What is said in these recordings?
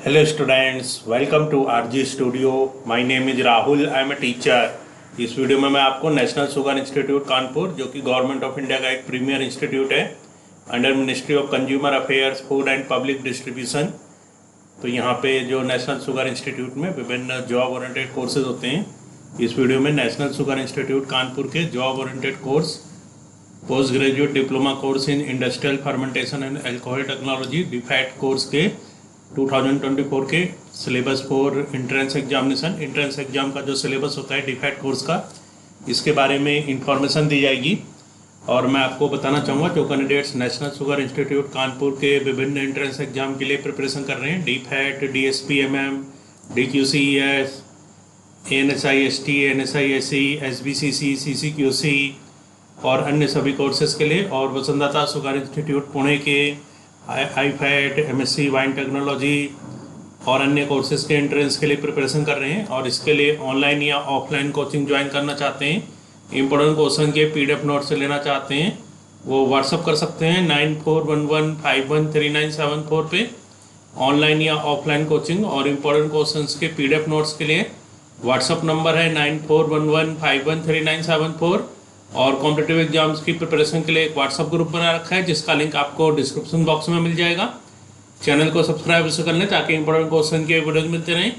Hello students, welcome to RG Studio. My name is Rahul. I am a teacher. इस video में मैं आपको national sugar institute Kanpur, जो कि गवर्नमेंट ऑफ इंडिया का एक प्रीमियर इंस्टीट्यूट है under ministry of consumer affairs, food and public distribution. तो यहाँ पे जो नेशनल शुगर इंस्टीट्यूट में विभिन्न जॉब ओरिएंटेड कोर्सेज होते हैं, इस वीडियो में नेशनल शुगर इंस्टीट्यूट कानपुर के job oriented course, post graduate diploma course in industrial fermentation and alcohol technology DFAT course के 2024 के सिलेबस फॉर एंट्रेंस एग्जाम का जो सिलेबस होता है डीफैट कोर्स का, इसके बारे में इंफॉर्मेशन दी जाएगी। और मैं आपको बताना चाहूँगा जो candidates national sugar institute Kanpur के विभिन्न एंट्रेंस एग्जाम के लिए प्रिपरेशन कर रहे हैं, डीफैट, DSPMM, DQCES, ANSI-ST, ANSI-SE, SBCC, CCQC और अन्य सभी कोर्सेज के लिए, और वसुंधरा शुगर इंस्टीट्यूट पुणे के IFAT, MSc वाइन टेक्नोलॉजी और अन्य कोर्सेज के एंट्रेंस के लिए प्रिपरेशन कर रहे हैं और इसके लिए ऑनलाइन या ऑफलाइन कोचिंग ज्वाइन करना चाहते हैं, इंपॉर्टेंट क्वेश्चन के PDF नोट से लेना चाहते हैं, वो व्हाट्सअप कर सकते हैं 9411513974 पे। ऑनलाइन या ऑफलाइन कोचिंग और इम्पोर्टेंट क्वेश्चंस के PDF नोट्स के लिए व्हाट्सअप नंबर है 9411513974। और कॉम्पिटिटिव एग्जाम्स की प्रिपरेशन के लिए एक व्हाट्सअप ग्रुप बना रखा है जिसका लिंक आपको डिस्क्रिप्शन बॉक्स में मिल जाएगा। चैनल को सब्सक्राइब इसे कर लें ताकि इंपॉर्टेंट क्वेश्चन के वीडियोज मिलते रहें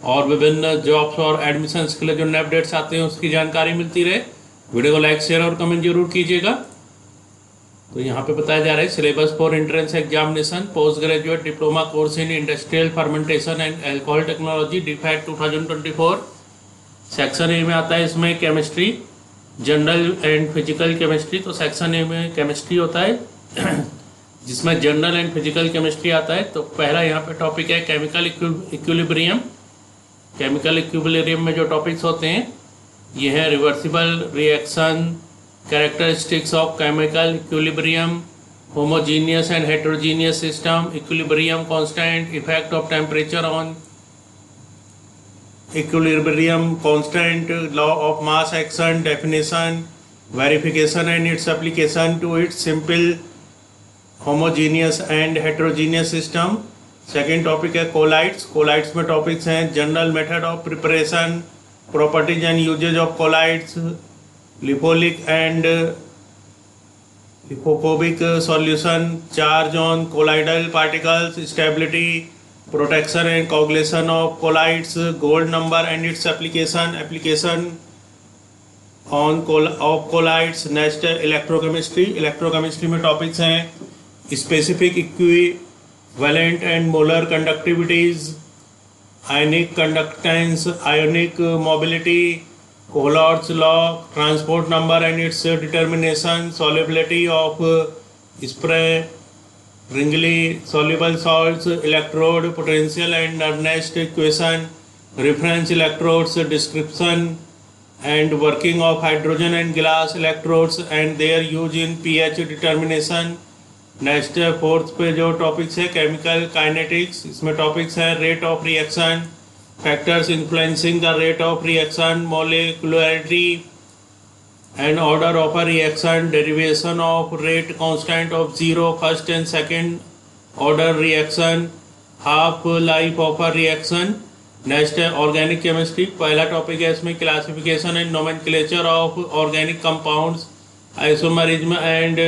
और विभिन्न जॉब्स और एडमिशन्स के लिए जो नए अपडेट्स आते हैं उसकी जानकारी मिलती रहे। वीडियो को लाइक, शेयर और कमेंट जरूर कीजिएगा। तो यहाँ पे बताया जा रहा है syllabus for entrance examination post graduate diploma course in industrial fermentation and alcohol technology DFAT 2024। Section A में आता है इसमें chemistry, general and physical chemistry. तो सेक्शन ए में केमिस्ट्री होता है जिसमें जनरल एंड फिजिकल केमिस्ट्री आता है। तो पहला यहाँ पे टॉपिक है केमिकल इक्विलिब्रियम। केमिकल इक्विलिब्रियम में जो टॉपिक्स होते हैं ये है reversible reaction, characteristics of chemical equilibrium, homogeneous and heterogeneous system, equilibrium constant, effect of temperature on equilibrium constant, law of mass action, definition, verification and its application to its simple homogeneous and heterogeneous system। Second topic है colloids. Colloids में topics हैं general method of preparation, properties and usages of colloids, lyophilic and lyophobic solution, charge on colloidal particles, stability, protection and coagulation of colloids, gold number and its application on of colloids। Next electrochemistry. Electrochemistry में topics हैं specific equivalent and molar conductivities, ionic conductance, ionic mobility, Kohlrausch's law, transport number and its determination, solubility of sparingly, Ringly soluble salts, electrode potential and Nernst equation, reference electrodes, description and working of hydrogen and glass electrodes and their use in pH determination। Next fourth पे जो topics है chemical kinetics. इसमें topics है rate of reaction, factors influencing the rate of reaction, molecularity and order of a reaction, derivation of rate constant of zero, first and second order reaction, half life of a reaction। Next है organic chemistry. पहला topic है इसमें classification and nomenclature of organic compounds, isomerism and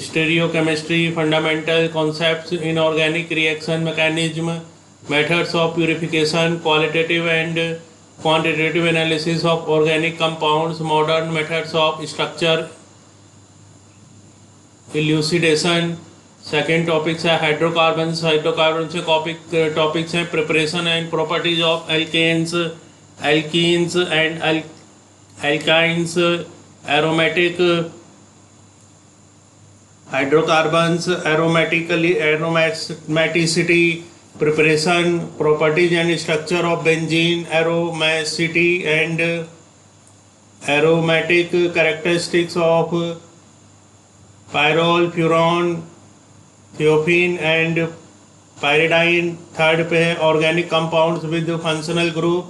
stereochemistry, fundamental concepts in organic reaction mechanism, methods of purification, qualitative and quantitative analysis of organic compounds, modern methods of structure elucidation। Second topics है hydrocarbons. Hydrocarbon से topics हैं preparation and properties of alkanes, alkenes and alkynes, aromatic hydrocarbons, aromaticity, preparation, properties and structure of benzene, aromacity and aromatic characteristics of pyrrole, furan, thiophene and pyridine। Third पे है organic compounds with functional group.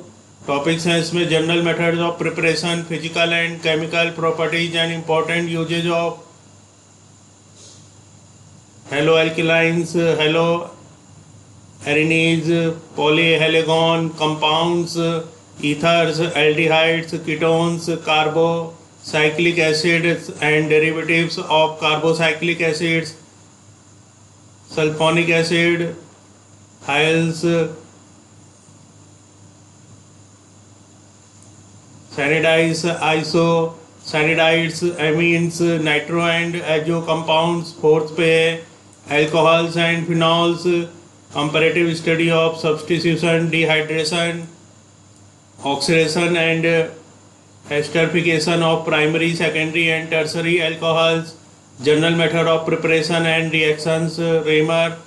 Topics हैं इसमें general methods of preparation, physical and chemical properties and important usages of halo alkanes, halo arenes, polyhalogen compounds, ethers, aldehydes, ketones, carbocyclic acids and derivatives of carbocyclic acids, sulfonic acid, hales, sanidides, isosanidides, amines, nitro and azo compounds. Fourth पे है alcohols and phenols, comparative study of substitution, dehydration, oxidation and esterification of primary, secondary and tertiary alcohols, general method of preparation and reactions, Reimer,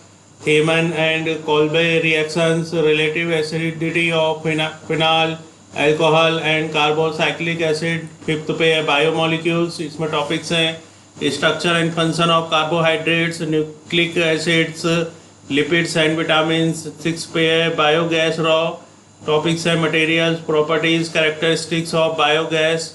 Heyman and Kolbe reactions, relative acidity of phenol, alcohol and carbocyclic acid. Fifth पे है biomolecules, इसमें topics हैं structure and function of carbohydrates, nucleic acids, lipids and vitamins. Six पे है biogas raw, topics है materials, properties, characteristics of biogas,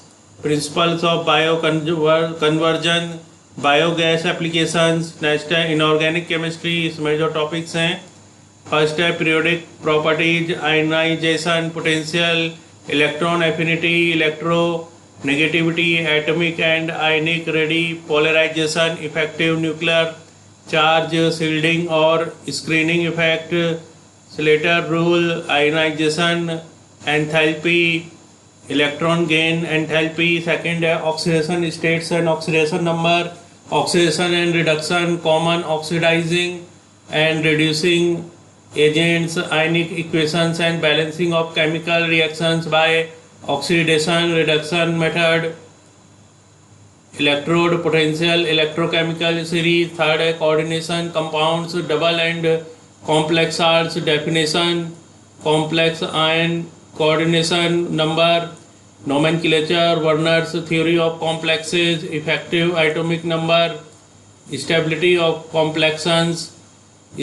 principles of bio conversion, biogas applications. Next है inorganic chemistry, इसमें जो टॉपिक्स हैं first है periodic properties, ionization potential, electron affinity, electro negativity, atomic and ionic radii polarization, effective nuclear charge, shielding और screening effect, Slater rule, ionisation, enthalpy, electron gain, enthalpy. Second है oxidation states and oxidation number, oxidation and reduction, common oxidising and reducing agents, ionic equations and balancing of chemical reactions by oxidation reduction method, electrode potential, electrochemical series. Third है coordination, compounds, double and complex salts, definition, complex ion coordination number, nomenclature, Werner's theory of complexes, effective atomic number, stability of complexons,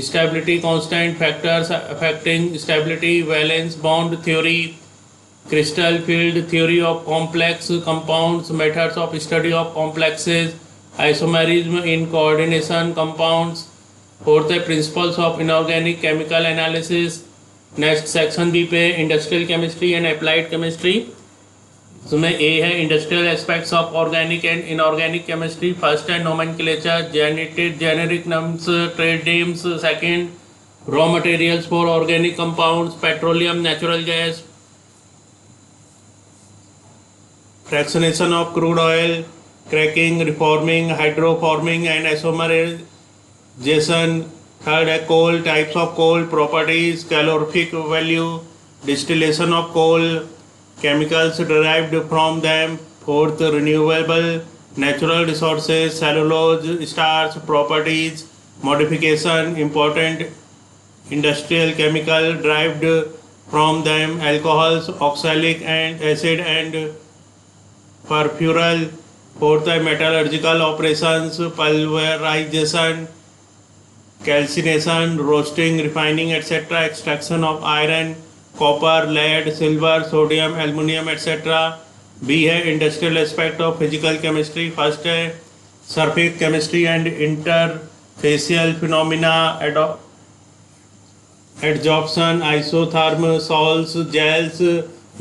stability constant, factors affecting stability, valence bond theory, crystal field theory of complex compounds, methods of study of complexes, isomerism in coordination compounds. Fourth है principles of inorganic chemical analysis. Next section B पे industrial chemistry and applied chemistry. इसमें A है industrial aspects of organic and inorganic chemistry. First है nomenclature, generic names, trade names. Second raw materials for organic compounds, petroleum, natural gas, fractionation of crude oil, cracking, reforming, hydroforming and isomerisation. Third है coal, types of coal, properties, calorific value, distillation of coal, chemicals derived from them. Fourth, renewable natural resources, cellulose, starch, properties, modification, important industrial chemical derived from them, alcohols, oxalic and acid and perfural. Fourth, metallurgical operations, pulverization, calcination, roasting, refining, etc., extraction of iron, copper, lead, silver, sodium, aluminium etcetera. B है industrial aspect of physical chemistry. First है surface chemistry and interfacial phenomena, adsorption, isotherm, sols, gels,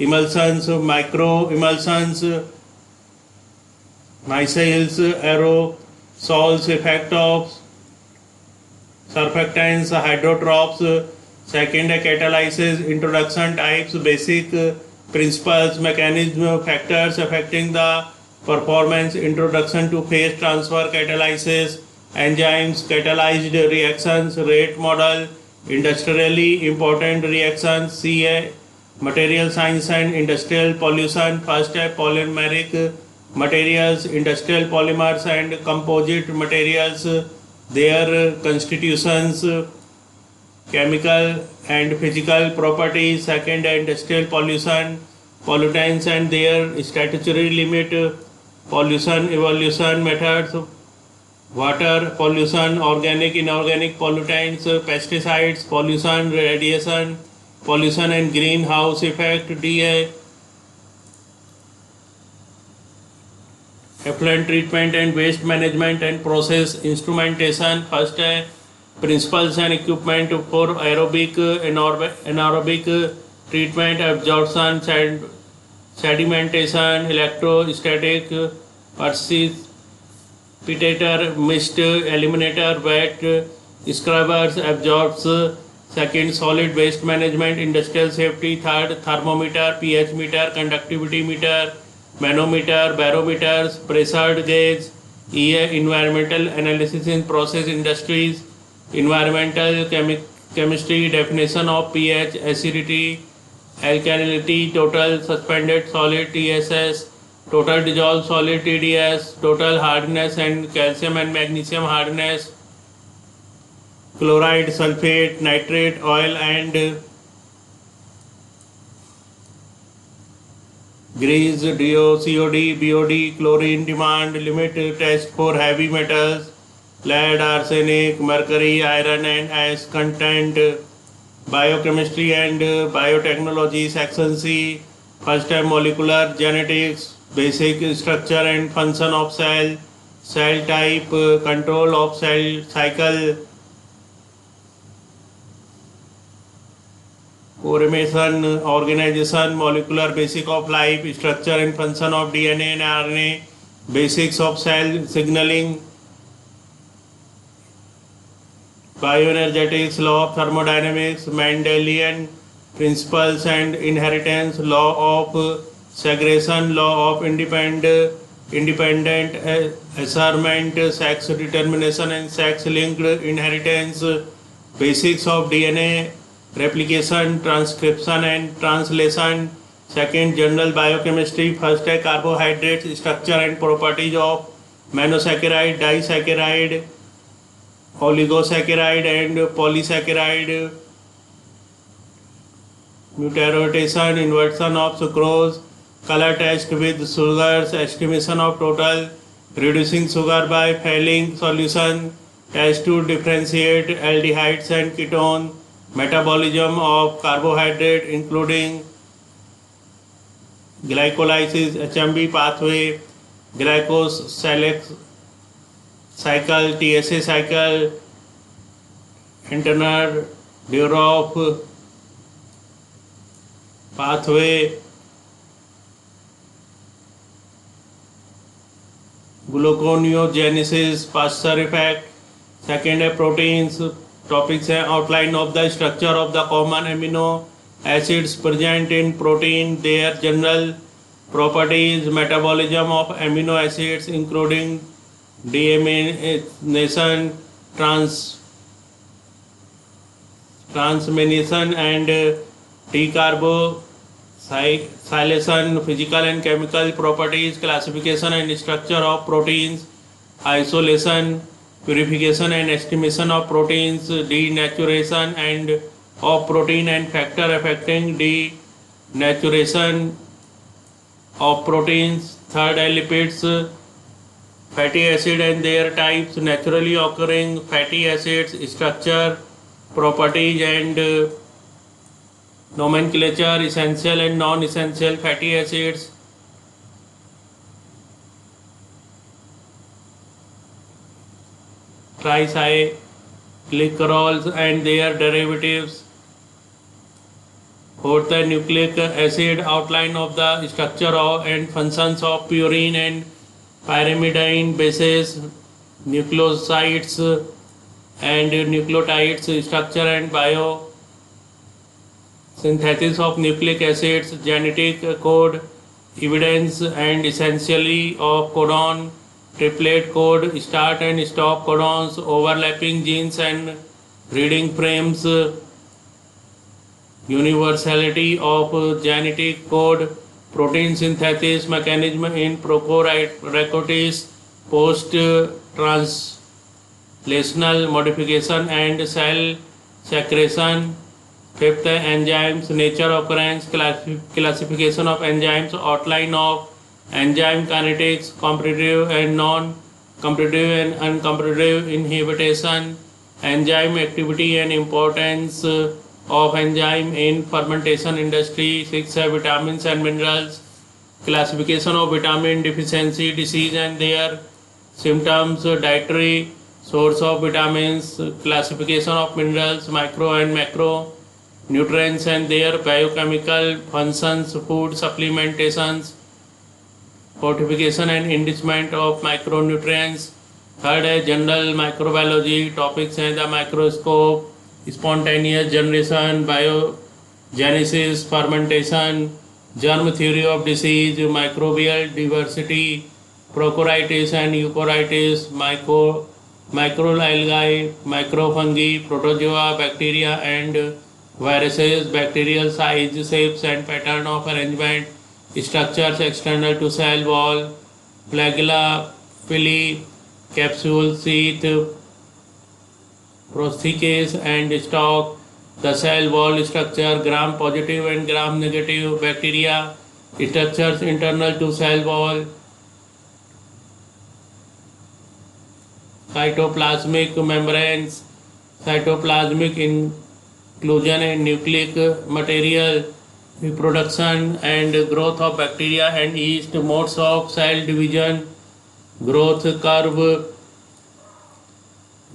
emulsions, micro emulsions, micelles, aerosols, effect of surfactants, hydrotropes. Second है catalysis, introduction, types, basic principles, mechanism, factors affecting the performance, introduction to phase transfer catalysis, enzymes, catalysed reactions, rate model, industrially important reaction. C है material science and industrial pollution. First है polymeric materials, industrial polymers and composite materials, their constitutions, chemical and physical properties. Second, industrial pollution, pollutants and their statutory limit, pollution evolution methods, water pollution, organic inorganic pollutants, pesticides, pollution, radiation pollution and greenhouse effect. D है effluent treatment and waste management and process instrumentation. First है Principles and equipment for aerobic, anaerobic treatment, absorption, sedimentation, electrostatic, precipitator, mist eliminator, wet scrubbers, absorbs. Second, solid waste management, industrial safety. Third, thermometer, pH meter, conductivity meter, manometer, barometers, pressure gauge. Environmental analysis in process industries. Environmental chemistry, definition of pH, acidity, alkalinity, total suspended solid TSS, total dissolved solid TDS, total hardness and calcium and magnesium hardness, chloride, sulfate, nitrate, oil and grease, DO, COD, BOD, chlorine demand, limit test for heavy metals, lead, arsenic, mercury, iron and ash content, biochemistry and biotechnology, section C, first time molecular genetics, basic structure and function of cell, cell type, control of cell cycle, formation, organization, molecular basic of life, structure and function of DNA and RNA, basics of cell signaling, bioenergetics, law of thermodynamics, Mendelian principles and inheritance, law of segregation, law of independent assortment, sex determination and sex-linked inheritance, basics of DNA, replication, transcription and translation. Second, general biochemistry. First है carbohydrates, structure and properties of monosaccharide, disaccharide, oligosaccharide and polysaccharide, mutation, inversion of sucrose, color test with sugars, estimation of total, reducing sugar by failing solution, test to differentiate aldehydes and ketone, metabolism of carbohydrate including glycolysis, HMB pathway, glycosylax cycle, TSA cycle, internal Duroff pathway, gluconeogenesis, Pasteur effect. Second है proteins. Topics है outline of the structure of the common amino acids present in protein, their general properties, metabolism of amino acids including deamination, transmination and decarbosylation, physical and chemical properties, classification and structure of proteins, isolation, purification and estimation of proteins, denaturation and of protein and factor affecting denaturation of proteins. Third, lipids, fatty acid and their types, naturally occurring fatty acids, structure, properties and nomenclature, essential and non-essential fatty acids. Tricyclicerols and their derivatives. Fourth, nucleic acid, outline of the structure of and functions of purine and pyrimidine bases, nucleosides and nucleotides, structure and biosynthesis of nucleic acids, genetic code, evidence and essentially of codon, triplet code, start and stop codons, overlapping genes and reading frames, universality of genetic code, protein synthesis mechanism in prokaryotes, post-translational modification and cell secretion. Fifth, enzymes, nature, occurrence, classification of enzymes, outline of enzyme kinetics, competitive and non-competitive and uncompetitive inhibition, enzyme activity and importance of enzyme in fermentation industry. 6, vitamins and minerals, classification of vitamin deficiency disease and their symptoms, dietary source of vitamins, classification of minerals, micro and macro nutrients and their biochemical functions, food supplementations, fortification and enrichment of micronutrients. Third है general microbiology, topics हैं the microscope, spontaneous generation, biogenesis, fermentation, germ theory of disease, microbial diversity, prochoritis and eukaryotes, microalgae, microfungi, protozoa, bacteria and viruses, bacterial size, shapes and pattern of arrangement, structures external to cell wall, flagella, villi, capsule, sheath, prosthesis and stalk, the cell wall structure, gram positive and gram negative bacteria, structures internal to cell wall, cytoplasmic membranes, cytoplasmic inclusion and nucleic material, reproduction and growth of bacteria and yeast, modes of cell division, growth curve,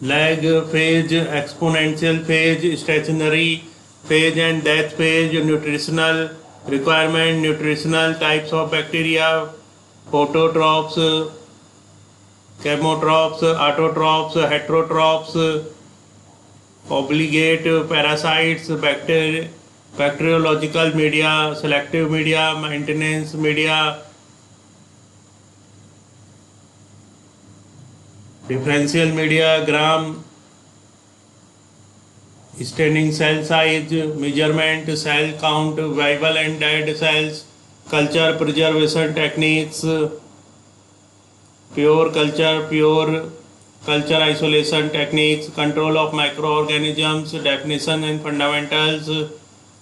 lag phase, exponential phase, stationary phase and death phase, nutritional requirement, nutritional types of bacteria, phototrophs, chemotrophs, autotrophs, heterotrophs, obligate parasites, bacteriological media, selective media, maintenance media, differential media, gram, staining cell size, measurement, cell count, viable and dead cells, culture preservation techniques, pure culture isolation techniques, control of microorganisms, definition and fundamentals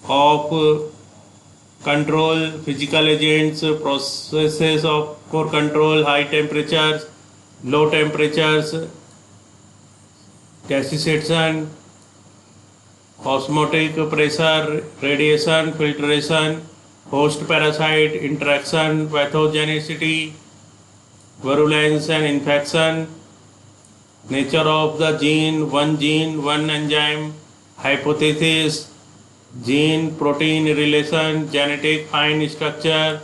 of control, physical agents, processes for control, high temperatures, low temperatures, desiccation, osmotic pressure, radiation, filtration, host parasite interaction, pathogenicity, virulence and infection, nature of the gene, one enzyme, hypothesis, gene protein relation, genetic fine structure,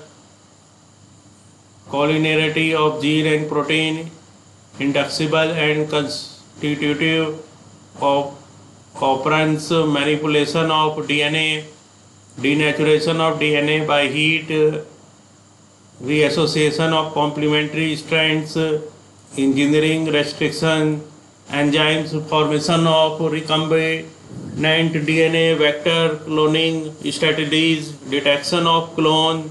collinearity of gene and protein, inducible and constitutive of operance, manipulation of DNA, denaturation of DNA by heat, reassociation of complementary strands, engineering restriction, enzymes, formation of recombinant DNA, vector cloning strategies, detection of clone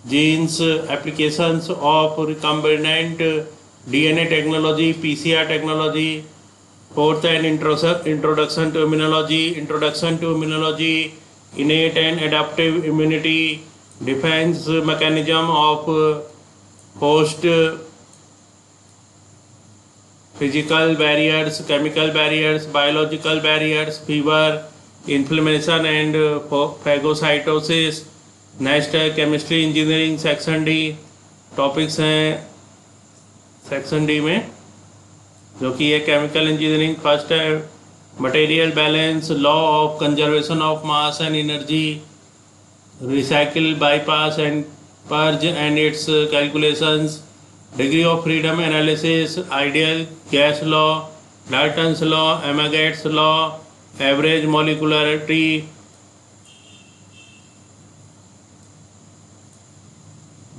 genes, applications of recombinant DNA technology, PCR technology. Fourth, an introduction to immunology, innate and adaptive immunity, defense mechanism of host, physical barriers, chemical barriers, biological barriers, fever, inflammation and phagocytosis. Next है chemistry engineering section D, topics हैं section D में जो कि ये chemical engineering. First है material balance, law of conservation of mass and energy, recycle, bypass and purge and its calculations, degree of freedom analysis, ideal gas law, Dalton's law, Amagat's law, average molecularity,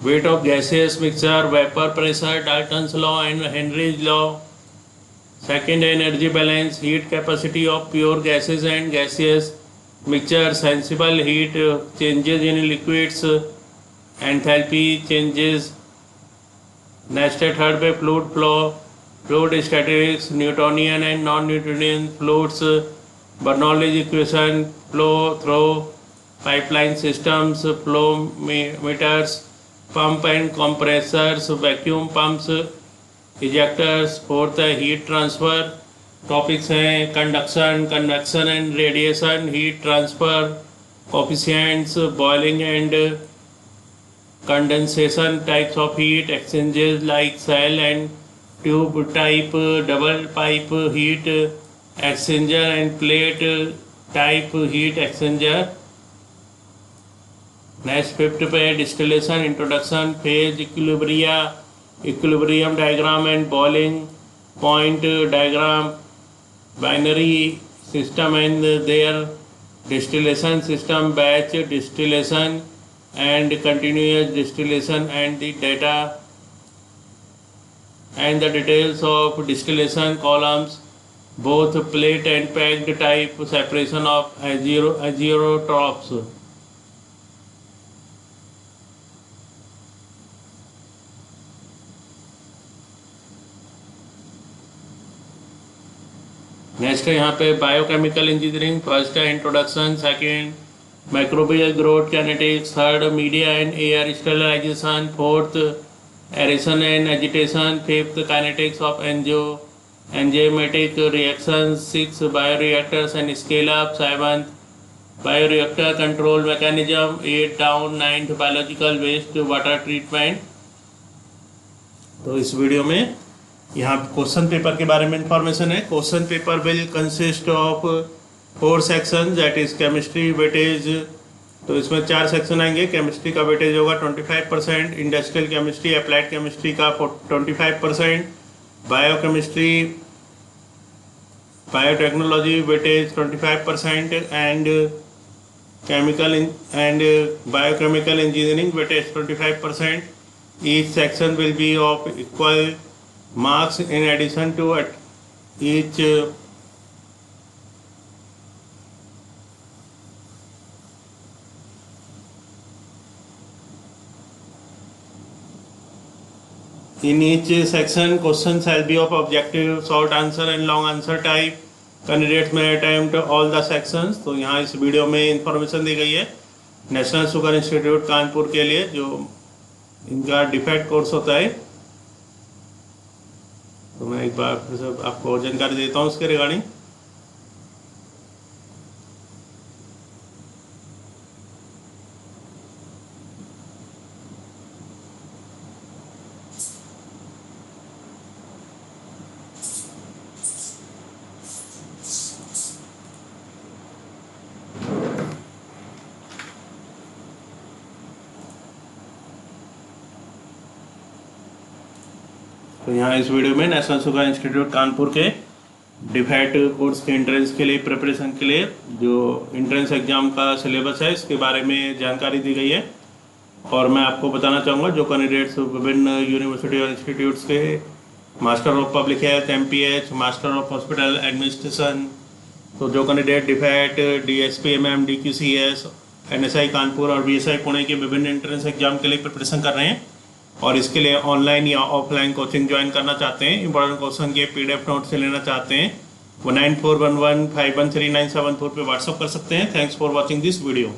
weight of gaseous mixture, vapor pressure, Dalton's law and Henry's law. Second, energy balance, heat capacity of pure gases and gaseous mixture, sensible heat changes in liquids, enthalpy changes. Next, third पे fluid flow, fluid statistics, Newtonian and non-Newtonian fluids, Bernoulli's equation, flow through pipeline systems, flow meters, pump and compressors, vacuum pumps, ejectors. Fourth है heat transfer, topics हैं conduction, convection and radiation, heat transfer, coefficients, boiling and condensation, types of heat exchangers like cell and tube type, double pipe heat exchanger and plate type heat exchanger. Next fifth पे distillation introduction, phase equilibrium diagram and boiling point diagram, binary system and their distillation system, batch distillation and continuous distillation and the data and the details of distillation columns, both plate and packed type, separation of azeotrophs. Next है यहाँ पे biochemical engineering, first है introduction, second microbial growth kinetics, third media and air sterilization, fourth aeration and agitation, fifth kinetics of enzymatic reactions, sixth bioreactors and scale up, seventh bioreactor control mechanism, eighth down, ninth biological waste water treatment. तो इस video में यहाँ question paper के बारे में information है. Question paper will consist of 4 section, that is chemistry weightage. तो इसमें 4 सेक्शन आएंगे. केमिस्ट्री का वेटेज होगा 25%, इंडस्ट्रियल केमिस्ट्री अप्लाइड केमिस्ट्री का 25%, biochemistry biotechnology weightage 25% and chemical and biochemical engineering weightage 25%. Each section will be of equal marks in addition to each In each section, questions shall be of objective, short answer and long answer type. Candidates may attempt all the sections. तो यहाँ इस video में information दी गई है national sugar institute Kanpur के लिए, जो इनका डिफेक्ट कोर्स होता है. तो मैं एक बार फिर से आपको जानकारी देता हूँ उसके रिगार्डिंग. तो यहाँ इस वीडियो में नेशनल शुगर इंस्टीट्यूट कानपुर के डिफेक्ट कोर्स के एंट्रेंस के लिए प्रिपरेशन के लिए जो एंट्रेंस एग्जाम का सिलेबस है इसके बारे में जानकारी दी गई है. और मैं आपको बताना चाहूँगा जो कैंडिडेट्स विभिन्न यूनिवर्सिटी और इंस्टीट्यूट्स के master of public health MPH, master of hospital administration, तो जो candidate defect DSP MM DQCS NSI Kanpur और BSI पुणे के विभिन्न एंट्रेंस एग्जाम के लिए प्रिपरेशन कर रहे हैं और इसके लिए ऑनलाइन या ऑफलाइन कोचिंग ज्वाइन करना चाहते हैं, इंपॉर्टेंट क्वेश्चन के PDF नोट से लेना चाहते हैं, वो 9411513974 पे व्हाट्सअप कर सकते हैं. Thanks for watching this video.